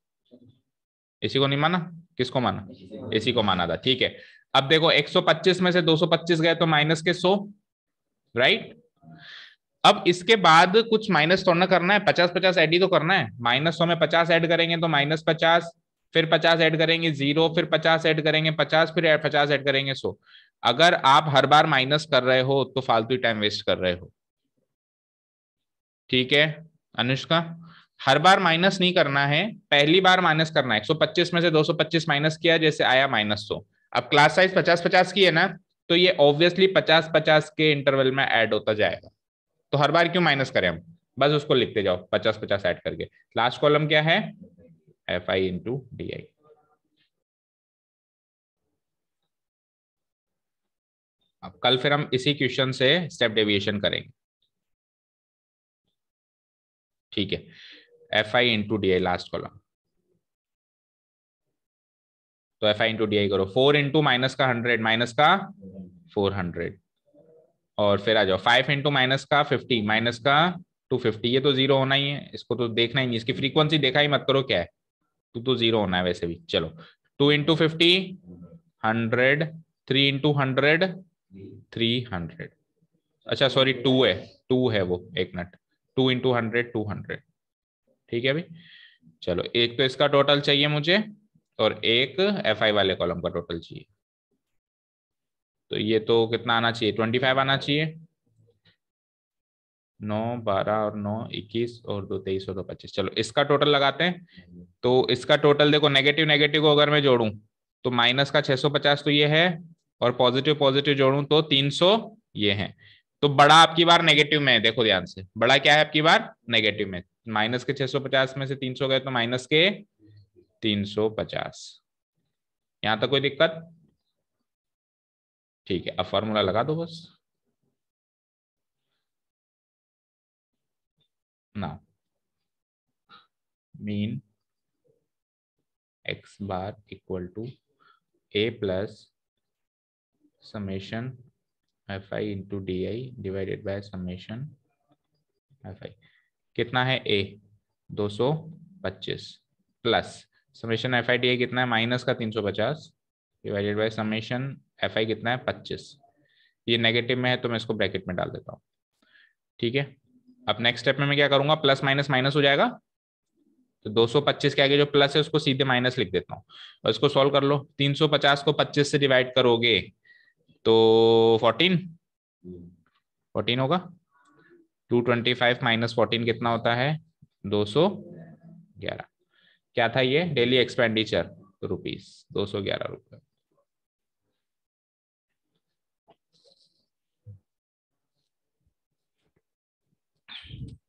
इसी को नहीं माना, किसको माना, इसी को माना था, ठीक है। अब देखो 125 में से 225 गए तो माइनस के 100, राइट। अब इसके बाद कुछ माइनस थोड़ा ना करना है, 50-50 ऐड ही तो करना है। -100 में 50 ऐड करेंगे तो -50, फिर 50 ऐड करेंगे 0, फिर 50 ऐड करेंगे 50, फिर 50 ऐड करेंगे 100। अगर आप हर बार माइनस कर रहे हो तो फालतू टाइम वेस्ट कर रहे हो, ठीक है अनुष्का। हर बार माइनस नहीं करना है, पहली बार माइनस करना है। 125 में से 225 माइनस किया, जैसे आया -100। अब क्लास साइज 50-50 की है ना, तो ये ऑब्वियसली 50-50 के इंटरवल में ऐड होता जाएगा। तो हर बार क्यों माइनस करें हम, बस उसको लिखते जाओ 50-50 ऐड करके। लास्ट कॉलम क्या है, एफ आई इंटू डी आई। अब कल फिर हम इसी क्वेश्चन से स्टेप डेविएशन करेंगे, ठीक है। F I into D I last column. तो F I into D I करो, 4 इंटू माइनस का 100, माइनस का 400। और फिर आ जाओ 5 इंटू माइनस का 50, माइनस का 250। ये तो जीरो होना ही है, इसको तो देखना ही नहीं, इसकी फ्रीक्वेंसी देखा ही मत करो क्या है। तो जीरो होना है वैसे भी। चलो 2 इंटू 50 100, 3 इंटू 100 300। अच्छा सॉरी 2 है, 2 है वो, एक मिनट। 2 इंटू 100 200, ठीक है भाई। चलो एक तो इसका टोटल चाहिए मुझे और एक एफ आई वाले कॉलम का टोटल चाहिए। तो ये तो कितना आना चाहिए, 25 आना चाहिए। 9 12 और 9 21 और 2 23 और 2 25। चलो इसका टोटल लगाते हैं। तो इसका टोटल देखो, नेगेटिव नेगेटिव को अगर मैं जोड़ूं तो माइनस का 650 तो ये है, और पॉजिटिव पॉजिटिव जोड़ूं तो 300 ये है। तो बड़ा आपकी बार नेगेटिव में है, देखो ध्यान से, बड़ा क्या है आपकी बार, नेगेटिव में। माइनस के 650 में से 300 गए तो माइनस के 350। यहां तक कोई दिक्कत? ठीक है, अब फॉर्मूला लगा दो बस ना। Mean X bar equal to A plus summation F I into D I divided by summation F I. कितना है A, 225 plus summation F I D I कितना है, माइनस का 350 divided by summation F I कितना है 25। ये negative में है तो मैं इसको ब्रैकेट में डाल देता हूँ, ठीक है। अब नेक्स्ट स्टेप में मैं क्या करूंगा, प्लस माइनस माइनस हो जाएगा। तो 225 के आगे जो प्लस है उसको सीधे माइनस लिख देता हूँ और इसको सॉल्व कर लो। 350 को 25 से डिवाइड करोगे तो 14 होगा। 225 माइनस 14 कितना होता है, 211। क्या था ये, डेली एक्सपेंडिचर रुपीज, 211 रुपये।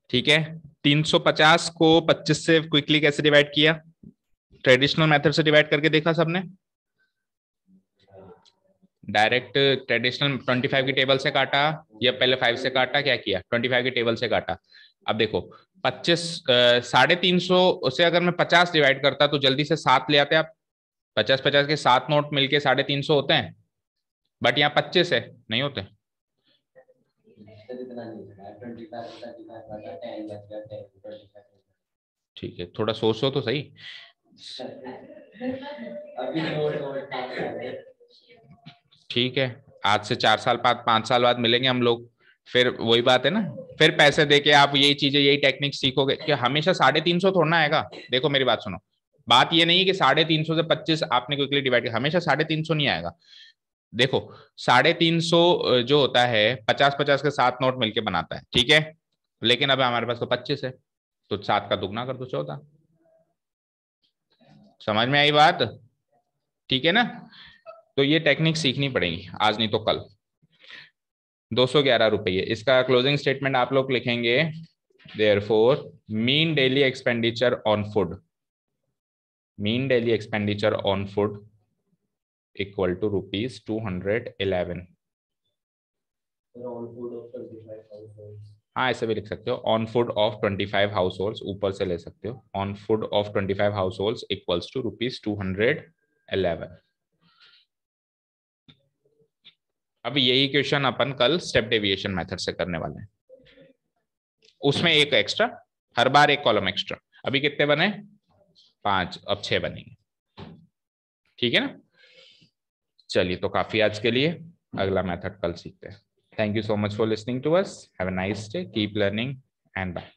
ठीक है, 350 को 25 से क्विकली कैसे डिवाइड किया? ट्रेडिशनल मेथड से डिवाइड करके देखा सबने? डायरेक्ट ट्रेडिशनल 25 की टेबल से काटा या पहले 5 से काटा, क्या किया? 25 की टेबल से काटा। अब देखो 25 350 से अगर मैं 50 डिवाइड करता तो जल्दी से 7 ले आते आप। 50-50 के 7 नोट मिलके 350 होते हैं, बट यहाँ 25 है, नहीं होते। ठीक है, थोड़ा सोचो तो सही। ठीक है, आज से 4 साल बाद 5 साल बाद मिलेंगे हम लोग, फिर वही बात है ना, फिर पैसे देके आप यही चीजें यही टेक्निक सीखोगे कि हमेशा 350 थोड़ा आएगा। देखो मेरी बात सुनो, बात ये नहीं है कि 350 से 25 आपने क्विकली डिवाइड किया, हमेशा 350 नहीं आएगा। देखो 350 जो होता है 50-50 के 7 नोट मिलके बनाता है, ठीक है, लेकिन अब हमारे पास तो 25 है, तो 7 का दुगना कर दो 14। समझ में आई बात? ठीक है ना? तो ये टेक्निक सीखनी पड़ेगी आज नहीं तो कल। 211 रुपये, इसका क्लोजिंग स्टेटमेंट आप लोग लिखेंगे, therefore mean daily expenditure on food, mean daily expenditure on food equal to ₹211। हाँ, ऐसे भी लिख सकते हो, on food of 25 household, ऊपर से ले सकते हो, on food of 25 household equals to ₹211। अब यही क्वेश्चन अपन कल स्टेप डेविएशन मेथड से करने वाले हैं, उसमें एक एक्स्ट्रा, हर बार एक कॉलम एक्स्ट्रा। अभी कितने बने? 5, अब 6 बनेंगे। ठीक है ना? चलिए, तो काफी आज के लिए, अगला मेथड कल सीखते हैं। Thank you so much for listening to us, have a nice day, keep learning and bye.